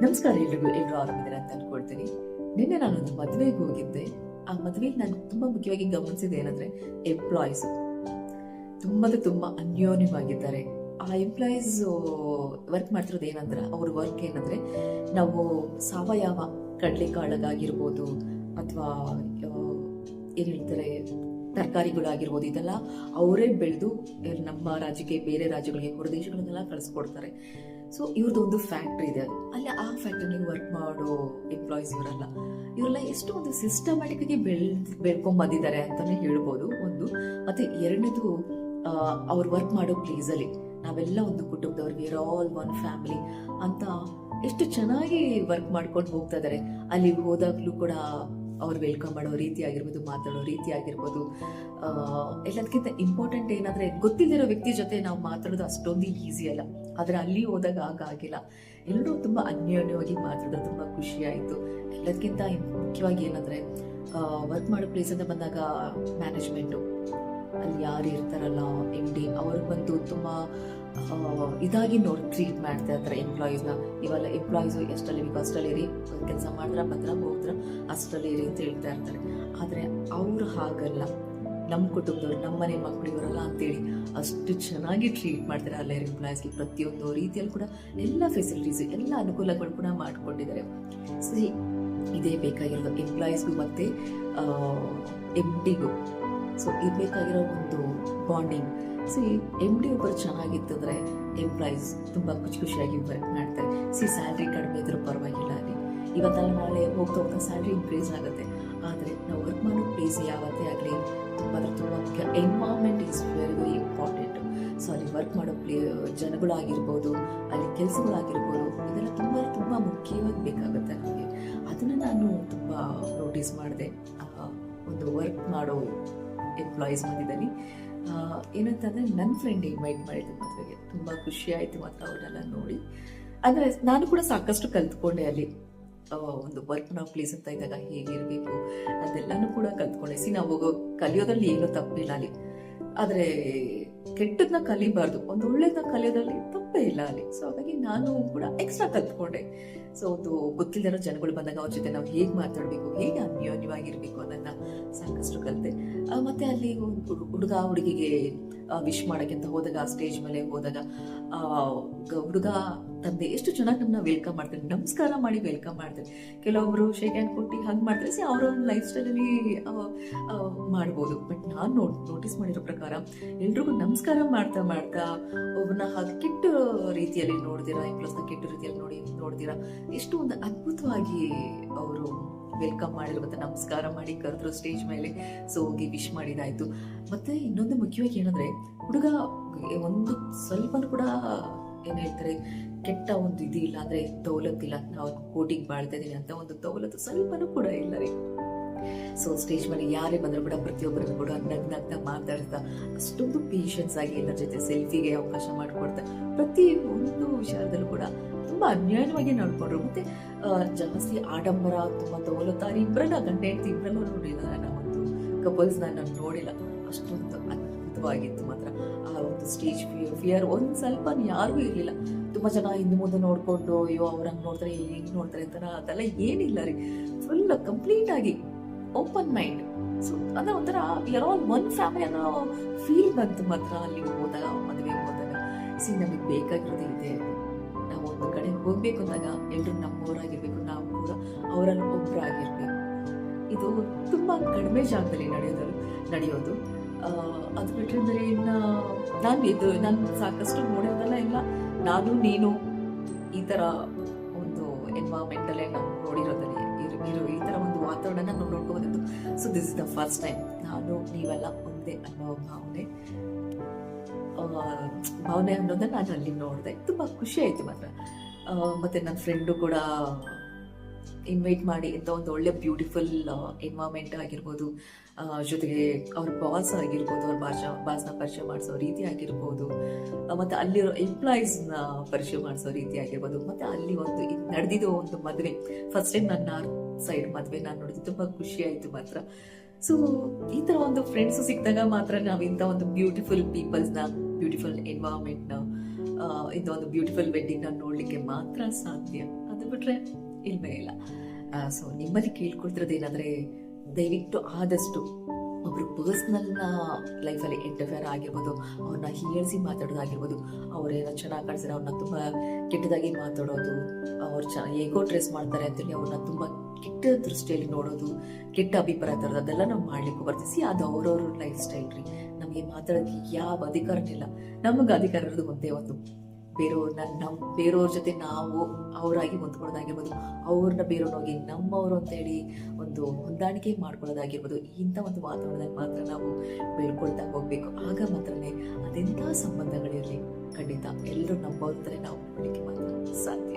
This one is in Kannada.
ನಮಸ್ಕಾರ ಎಲ್ಲರೂ ಆರಾಮಿದ್ದಾರೆ ಅಂತ ಅನ್ಕೊಳ್ತೀನಿ. ನಿನ್ನೆ ನಾನೊಂದು ಮದುವೆಗೆ ಹೋಗಿದ್ದೆ. ಆ ಮದುವೆಗೆ ನಾನು ತುಂಬಾ ಮುಖ್ಯವಾಗಿ ಗಮನಿಸಿದ ಏನಂದ್ರೆ ಎಂಪ್ಲಾಯೀಸ್ ತುಂಬಾ ಅನ್ಯೋನ್ಯವಾಗಿದ್ದಾರೆ. ಆ ಎಂಪ್ಲಾಯೀಸ್ ವರ್ಕ್ ಮಾಡ್ತಿರೋದು ಏನಂದ್ರೆ ಅವ್ರ ವರ್ಕ್ ಏನಂದ್ರೆ ನಾವು ಸಾವಯವ ಕಡಲೆಕಾಳಾಗಿರ್ಬೋದು ಅಥವಾ ಏನ್ ಹೇಳ್ತಾರೆ ತರಕಾರಿಗಳಾಗಿರ್ಬೋದು, ಇದೆಲ್ಲ ಅವರೇ ಬೆಳೆದು ನಮ್ಮ ರಾಜ್ಯಕ್ಕೆ ಬೇರೆ ರಾಜ್ಯಗಳಿಗೆ ಹೊರದೇಶಗಳನ್ನೆಲ್ಲ ಕಳಿಸ್ಕೊಡ್ತಾರೆ. ಸೊ ಇವ್ರದ್ದು ಒಂದು ಫ್ಯಾಕ್ಟ್ರಿ ಇದೆ, ಅಲ್ಲಿ ಆ ಫ್ಯಾಕ್ಟ್ರಿನಲ್ಲಿ ವರ್ಕ್ ಮಾಡೋ ಎಂಪ್ಲಾಯೀಸ್ ಇವರೆಲ್ಲ ಎಷ್ಟು ಒಂದು ಸಿಸ್ಟಮ್ಯಾಟಿಕ್ ಆಗಿ ಬೆಳ್ಕೊಂಡ್ ಬಂದಿದ್ದಾರೆ ಅಂತಾನೆ ಹೇಳ್ಬೋದು ಒಂದು. ಮತ್ತೆ ಎರಡನೇದು ಅವ್ರು ವರ್ಕ್ ಮಾಡೋ ಪ್ಲೇಸ್ ಅಲ್ಲಿ ನಾವೆಲ್ಲ ಒಂದು ಕುಟುಂಬದವ್ರು, we are all one family ಅಂತ ಎಷ್ಟು ಚೆನ್ನಾಗಿ ವರ್ಕ್ ಮಾಡ್ಕೊಂಡು ಹೋಗ್ತಾ ಇದಾರೆ. ಅಲ್ಲಿ ಹೋದಾಗ್ಲೂ ಕೂಡ ಅವ್ರು ವೆಲ್ಕಮ್ ಮಾಡೋ ರೀತಿ ಆಗಿರ್ಬೋದು, ಮಾತಾಡೋ ರೀತಿ ಆಗಿರ್ಬೋದು, ಎಲ್ಲದಕ್ಕಿಂತ ಇಂಪಾರ್ಟೆಂಟ್ ಏನಂದ್ರೆ ಗೊತ್ತಿಲ್ಲದಿರೋ ವ್ಯಕ್ತಿ ಜೊತೆ ನಾವು ಮಾತಾಡೋದು ಅಷ್ಟೊಂದು ಈಸಿ ಅಲ್ಲ. ಆದ್ರೆ ಅಲ್ಲಿ ಹೋದಾಗ ಆಗಿಲ್ಲ. ಎಲ್ಲರೂ ತುಂಬಾ ಅನ್ಯೋನ್ಯವಾಗಿ ಮಾತಾಡೋದು ತುಂಬಾ ಖುಷಿ ಆಯ್ತು. ಎಲ್ಲದಕ್ಕಿಂತ ಮುಖ್ಯವಾಗಿ ಏನಂದ್ರೆ ವರ್ಕ್ ಮಾಡೋ ಪ್ಲೇಸ್ ಅಂತ ಬಂದಾಗ ಮ್ಯಾನೇಜ್ಮೆಂಟು ಅಲ್ಲಿ ಯಾರು ಇರ್ತಾರಲ್ಲ MD ಅವ್ರು ಬಂದು ತುಂಬಾ ಇದಾಗಿ ಟ್ರೀಟ್ ಮಾಡ್ತಾ ಇರ್ತಾರೆ ಎಂಪ್ಲಾಯೀಸ್ನ. ಇವೆಲ್ಲ ಎಂಪ್ಲಾಯೀಸು ಎಷ್ಟಲ್ಲಿ ಬೇಕು ಅಷ್ಟರಲ್ಲಿ ಇರಿ, ಕೆಲಸ ಬಂದ್ರ ಹೋದ್ರ ಅಷ್ಟರಲ್ಲಿ ಇರಿ ಅಂತ ಹೇಳ್ತಾ ಇರ್ತಾರೆ. ಆದ್ರೆ ಅವ್ರು ಹಾಗಲ್ಲ, ನಮ್ಮ ಕುಟುಂಬದವ್ರು, ನಮ್ಮ ಮನೆ ಮಕ್ಕಳು ಇವರಲ್ಲ ಅಂತೇಳಿ ಅಷ್ಟು ಚೆನ್ನಾಗಿ ಟ್ರೀಟ್ ಮಾಡ್ತಾರೆ ಅಲ್ಲೇ ಎಂಪ್ಲಾಯೀಸ್ಗೆ. ಪ್ರತಿಯೊಂದು ರೀತಿಯಲ್ಲಿ ಕೂಡ ಎಲ್ಲ ಫೆಸಿಲಿಟೀಸ್, ಎಲ್ಲ ಅನುಕೂಲಗಳು ಕೂಡ ಮಾಡ್ಕೊಂಡಿದ್ದಾರೆ. ಸರಿ, ಇದೇ ಬೇಕಾಗಿರೋದು ಎಂಪ್ಲಾಯೀಸ್ಗೂ ಮತ್ತೆ MDಗೂ. ಸೊ ಇದು ಬೇಕಾಗಿರೋ ಒಂದು ಬಾಂಡಿಂಗ್. MD ಒಬ್ಬರು ಚೆನ್ನಾಗಿತ್ತಂದ್ರೆ ಎಂಪ್ಲಾಯೀಸ್ ತುಂಬಾ ಖುಷಿಯಾಗಿ ವರ್ಕ್ ಮಾಡ್ತಾರೆ. ಸ್ಯಾಲ್ರಿ ಕಡಿಮೆ ಇದ್ರೂ ಪರವಾಗಿಲ್ಲ, ಅಲ್ಲಿ ಇವತ್ತಲ್ಲ ನಾಳೆ ಹೋಗ್ತಾ ಸ್ಯಾಲ್ರಿ ಇನ್ಕ್ರೀಸ್ ಆಗುತ್ತೆ. ಆದರೆ ನಾವು ವರ್ಕ್ ಮಾಡೋ ಪ್ಲೇಸ್ ಯಾವತ್ತೇ ಆಗಲಿ ತುಂಬ ಮುಖ್ಯ. Environment is very very important. So ಅಲ್ಲಿ ವರ್ಕ್ ಮಾಡೋ ಜನಗಳಾಗಿರ್ಬೋದು, ಅಲ್ಲಿ ಕೆಲಸಗಳಾಗಿರ್ಬೋದು, ಇದೆಲ್ಲ ತುಂಬ ಮುಖ್ಯವಾಗಿ ಬೇಕಾಗುತ್ತೆ ನಮಗೆ. ಅದನ್ನು ನಾನು ತುಂಬ ನೋಟಿಸ್ ಮಾಡಿದೆ. ಒಂದು ವರ್ಕ್ ಮಾಡೋ ಎಂಪ್ಲಾಯೀಸ್ ಬಂದಿದ್ದೀನಿ. ಏನಂತಂದರೆ ನನ್ನ ಫ್ರೆಂಡ್ ಇನ್ವೈಟ್ ಮಾಡಿದ್ದು ಮದುವೆಗೆ. ತುಂಬ ಖುಷಿ ಆಯಿತು ಮಾತ್ರ ಅವರೆಲ್ಲ ನೋಡಿ. ಅಂದರೆ ನಾನು ಕೂಡ ಸಾಕಷ್ಟು ಕಲ್ತ್ಕೊಂಡೆ ಅಲ್ಲಿ. ಒಂದು ವರ್ಕ್ ನಾವು ಪ್ಲೇಸ್ ಅಂತ ಇದ್ದಾಗ ಹೇಗಿರಬೇಕು ಅದೆಲ್ಲನೂ ಕೂಡ ಕಲ್ತ್ಕೊಂಡೆ. ನಾವು ಕಲಿಯೋದ್ರಲ್ಲಿ ಏನೂ ತಪ್ಪಿಲ್ಲ ಅಲ್ಲಿ, ಆದರೆ ಕೆಟ್ಟದನ್ನ ಕಲಿಬಾರ್ದು, ಒಂದು ಒಳ್ಳೇದನ್ನ ಕಲಿಯೋದ್ರಲ್ಲಿ ತಪ್ಪೇ ಇಲ್ಲ ಅಲ್ಲಿ. ಸೊ ಹಾಗಾಗಿ ನಾನು ಕೂಡ ಎಕ್ಸ್ಟ್ರಾ ಕಲ್ತ್ಕೊಂಡೆ. ಸೊ ಒಂದು ಗೊತ್ತಿಲ್ಲದಿರೋ ಜನಗಳು ಬಂದಾಗ ಅವ್ರ ಜೊತೆ ನಾವು ಹೇಗೆ ಮಾತಾಡಬೇಕು, ಹೇಗೆ ಅನ್ಯೋನ್ಯವಾಗಿರ್ಬೇಕು ಅನ್ನೋದನ್ನ ಸಾಕಷ್ಟು ಕಲಿತೆ. ಮತ್ತೆ ಅಲ್ಲಿ ಹುಡುಗ ಹುಡುಗಿಗೆ ವಿಶ್ ಮಾಡಕ್ಕೆ ಅಂತ ಹೋದಾಗ, ಸ್ಟೇಜ್ ಮೇಲೆ ಹೋದಾಗ ಹುಡುಗ ತಂದೆ ಎಷ್ಟು ಚೆನ್ನಾಗಿ ನಮ್ಮನ್ನ ವೆಲ್ಕಮ್ ಮಾಡ್ತಾರೆ, ನಮಸ್ಕಾರ ಮಾಡಿ ವೆಲ್ಕಮ್ ಮಾಡ್ತಾರೆ. ಕೆಲವೊಬ್ರು ಶೇಕ್ ಹ್ಯಾಂಡ್ ಕೊಟ್ಟು ಹಂಗೆ ಮಾಡ್ತಾರೆ. ಅವ್ರ ಲೈಫ್ ಸ್ಟೈಲಲ್ಲಿ ಮಾಡ್ಬೋದು. ಬಟ್ ನಾನು ನೋಟಿಸ್ ಮಾಡಿರೋ ಪ್ರಕಾರ ಎಲ್ರಿಗೂ ನಮಸ್ಕಾರ ಮಾಡ್ತಾ ಒಬ್ಬನ ಕೆಟ್ಟ ರೀತಿಯಲ್ಲಿ ನೋಡ್ದಿರಾ, ಎಂಪ್ಲಾಯ್ಸ್ನ ಕೆಟ್ಟ ರೀತಿಯಲ್ಲಿ ನೋಡ್ದಿರಾ ಎಷ್ಟು ಒಂದು ಅದ್ಭುತವಾಗಿ ಅವರು ವೆಲ್ಕಮ್ ಮಾಡಿದ್ರು, ಮತ್ತೆ ನಮಸ್ಕಾರ ಮಾಡಿ ಕರೆದ್ರು ಸ್ಟೇಜ್ ಮೇಲೆ. ಸೊ ಹೋಗಿ ವಿಶ್ ಮಾಡಿದಾಯ್ತು. ಮತ್ತೆ ಇನ್ನೊಂದು ಮುಖ್ಯವಾಗಿ ಏನಂದ್ರೆ ಹುಡುಗ ಒಂದು ಸ್ವಲ್ಪನೂ ಕೂಡ ಏನ್ ಹೇಳ್ತಾರೆ ಕೆಟ್ಟ ಒಂದು ಇದಿಲ್ಲ, ಅಂದ್ರೆ ದೌಲತ್ತಿಲ್ಲ, ನಾವು ಕೋಟಿಗೆ ಬಾಳ್ತಾ ಇದೀನಿ ಅಂತ ಒಂದು ದೌಲತ್ತು ಸ್ವಲ್ಪನೂ ಕೂಡ ಇಲ್ಲ ರೀ. ಸೊ ಸ್ಟೇಜ್ ಮೇಲೆ ಯಾರೇ ಬಂದ್ರು ಕೂಡ ಪ್ರತಿಯೊಬ್ಬರಿಗೂ ಕೂಡ ನಗ್ನಗ್ನ ಮಾತಾಡ್ತಾ ಅಷ್ಟೊಂದು ಪೇಷನ್ಸ್ ಆಗಿ ಎಲ್ಲರ ಜೊತೆ ಸೆಲ್ಫಿಗೆ ಅವಕಾಶ ಮಾಡಿಕೊಡ್ತಾ ಪ್ರತಿ ಒಂದು ವಿಚಾರದಲ್ಲೂ ಕೂಡ ತುಂಬಾ ಅನ್ಯಾಯವಾಗಿ ನಡ್ಕೊಂಡ್ರು. ಮತ್ತೆ ಜಾಸ್ತಿ ಆಡಂಬರ, ತುಂಬಾ ದೌಲತಾರಿ ಇಬ್ಬರನ್ನ ಗಂಡ ಹೆಂಡತಿ ಇಬ್ಬರನ್ನ ನೋಡಿಲ್ಲ, ನಾವೊಂದು ಕಪಲ್ಸ್ ನಾನು ನೋಡಿಲ್ಲ. ಅಷ್ಟೊಂದು ಅದ್ಭುತವಾಗಿತ್ತು ಮಾತ್ರ. ಆ ಒಂದು ಸ್ಟೇಜ್ ಫಿಯರ್ ಒಂದ್ ಸ್ವಲ್ಪ ಯಾರಿಗೂ ಇರ್ಲಿಲ್ಲ. ತುಂಬಾ ಜನ ಹಿಂದೆ ಮುಂದೆ ನೋಡ್ಕೊಂಡು ಅಯ್ಯೋ ಅವ್ರಂಗ್ ನೋಡ್ತಾರೆ ಹಿಂಗ್ ನೋಡ್ತಾರೆ ಅಂತ ಅದೆಲ್ಲ ಏನಿಲ್ಲ ರೀ. ಫುಲ್ ಕಂಪ್ಲೀಟ್ ಆಗಿ ಓಪನ್ ಮೈಂಡ್. ಸೊ ಅದ ಒಂಥರ we are all one family ಅನ್ನೋ ಫೀಲ್ ಬಂತು ಮಾತ್ರ ಅಲ್ಲಿ ಹೋದಾಗ, ಮದುವೆಗೆ ಹೋದಾಗ. ನಮಗೆ ಬೇಕಾಗಿರೋದು ಇದೆ. ನಾವು ಒಂದು ಕಡೆ ಹೋಗ್ಬೇಕು ಅಂದಾಗ ಎಲ್ರು ನಮ್ಮವರಾಗಿರ್ಬೇಕು, ನಾವು ಕೂಡ ಅವರಲ್ಲಿ ಒಬ್ಬರಾಗಿರ್ಬೇಕು. ಇದು ತುಂಬಾ ಕಡಿಮೆ ಜಾಗದಲ್ಲಿ ನಡೆಯೋದು. ಅದು ಬಿಟ್ಟರೆ ಇನ್ನ ನಾನು ಸಾಕಷ್ಟು ನೋಡಿರೋದಲ್ಲ ಇಲ್ಲ, ನಾನು ನೀನು ಈ ತರ ಒಂದು ಎನ್ವೈರನ್ಮೆಂಟ್ ಅಲ್ಲೇ ನಾವು ನೋಡಿರೋದಲ್ಲಿ ಈ ತರ ಒಂದು ವಾತಾವರಣ ನಾವು ನೋಡ್ಕೋಬಹುದು. So this is the first time ನಾನು ನೀವೆಲ್ಲ ಒಂದೇ ಅನ್ನೋ ಭಾವನೆ ಅನ್ನೋದನ್ನ ನಾನು ಅಲ್ಲಿ ನೋಡಿದೆ. ತುಂಬಾ ಖುಷಿ ಆಯ್ತು ಮಾತ್ರ. ಮತ್ತೆ ನನ್ನ ಫ್ರೆಂಡು ಕೂಡ ಇನ್ವೈಟ್ ಮಾಡಿ ಇಂಥ ಒಂದು ಒಳ್ಳೆ ಬ್ಯೂಟಿಫುಲ್ ಎನ್ವೈರನ್ಮೆಂಟ್ ಆಗಿರ್ಬೋದು, ಜೊತೆಗೆ ಅವ್ರ ಬಾಸ್ ಆಗಿರ್ಬೋದು, ಅವ್ರ ಬಾಸ್ನ ಪರಿಚಯ ಮಾಡಿಸೋ ರೀತಿ ಆಗಿರ್ಬೋದು, ಮತ್ತೆ ಅಲ್ಲಿರೋ ಎಂಪ್ಲಾಯೀಸ್ನ ಪರಿಚಯ ಮಾಡಿಸೋ ರೀತಿ ಆಗಿರ್ಬೋದು, ಮತ್ತೆ ಅಲ್ಲಿ ಒಂದು ನಡೆದಿದ್ದು ಒಂದು ಮದುವೆ ಫಸ್ಟ್ ಟೈಮ್ ನನ್ನ ಸೈಡ್ ಮದುವೆ ನಾನು ನೋಡಿದ್ದು ತುಂಬಾ ಖುಷಿ ಆಯ್ತು ಮಾತ್ರ. ಸೊ ಈ ತರ ಒಂದು ಫ್ರೆಂಡ್ಸ್ ಸಿಕ್ಕಿದಾಗ ಮಾತ್ರ ನಾವು ಇಂಥ ಒಂದು ಬ್ಯೂಟಿಫುಲ್ ಪೀಪಲ್ಸ್ನ, ಬ್ಯೂಟಿಫುಲ್ ಎನ್ವೈರನ್ಮೆಂಟ್ನ, ಇಂಥ ಒಂದು ಬ್ಯೂಟಿಫುಲ್ ವೆಡ್ಡಿಂಗ್ ನ ನೋಡ್ಲಿಕ್ಕೆ ಮಾತ್ರ ಸಾಧ್ಯ. ಅದು ಬಿಟ್ರೆ ಇಲ್ವೇ ಇಲ್ಲ. ಸೊ ನಿಮ್ಮಲ್ಲಿ ಕೇಳ್ಕೊಳ್ತಿರೋದೇನಾದರೆ, ದಯವಿಟ್ಟು ಆದಷ್ಟು ಒಬ್ರು ಪರ್ಸ್ನಲ್ನ ಲೈಫಲ್ಲಿ ಇಂಟರ್ಫಿಯರ್ ಆಗಿರ್ಬೋದು, ಅವ್ರನ್ನ ಹೀಯಾಳಿಸಿ ಮಾತಾಡೋದಾಗಿರ್ಬೋದು, ಅವ್ರೇನೋ ಚೆನ್ನಾಗಿ ಕಾಣಿಸಿದ್ರೆ ಅವ್ರನ್ನ ತುಂಬ ಕೆಟ್ಟದಾಗಿ ಮಾತಾಡೋದು, ಅವ್ರು ಹೇಗೋ ಡ್ರೆಸ್ ಮಾಡ್ತಾರೆ ಅಂತೇಳಿ ಅವ್ರನ್ನ ತುಂಬ ಕೆಟ್ಟ ದೃಷ್ಟಿಯಲ್ಲಿ ನೋಡೋದು, ಕೆಟ್ಟ ಅಭಿಪ್ರಾಯ ತರೋದು, ಅದೆಲ್ಲ ನಾವು ಮಾಡ್ಲಿಕ್ಕೂ ಬರ್ತೀವಿ. ಅದು ಅವ್ರವ್ರ ಲೈಫ್ ಸ್ಟೈಲ್ ರೀ. ನಮಗೆ ಮಾತಾಡೋಕ್ಕೆ ಯಾವ ಅಧಿಕಾರನಿಲ್ಲ. ನಮಗೆ ಅಧಿಕಾರ ಇರೋದು ಒಂದೇ ಒಂದು, ಬೇರೆಯವ್ರ ಜೊತೆ ನಾವು ಅವರಾಗಿ ಹೊಂದ್ಕೊಳ್ಳೋದಾಗಿರ್ಬೋದು, ಅವ್ರನ್ನ ಬೇರೆಯವ್ರಾಗಿ ನಮ್ಮವರು ಅಂತೇಳಿ ಒಂದು ಹೊಂದಾಣಿಕೆ ಮಾಡ್ಕೊಳ್ಳೋದಾಗಿರ್ಬೋದು. ಇಂಥ ಒಂದು ವಾತಾವರಣದಲ್ಲಿ ಮಾತ್ರ ನಾವು ಬೆಳ್ಕೊಳ್ತಾ ಹೋಗ್ಬೇಕು. ಆಗ ಮಾತ್ರನೇ ಅದೆಂಥ ಸಂಬಂಧಗಳಿರಲಿ ಖಂಡಿತ ಎಲ್ಲರೂ ನಮ್ಮವ್ರ ಥರ ನಾವು ನೋಡಲಿಕ್ಕೆ ಮಾತ್ರ ಸಾಧ್ಯ.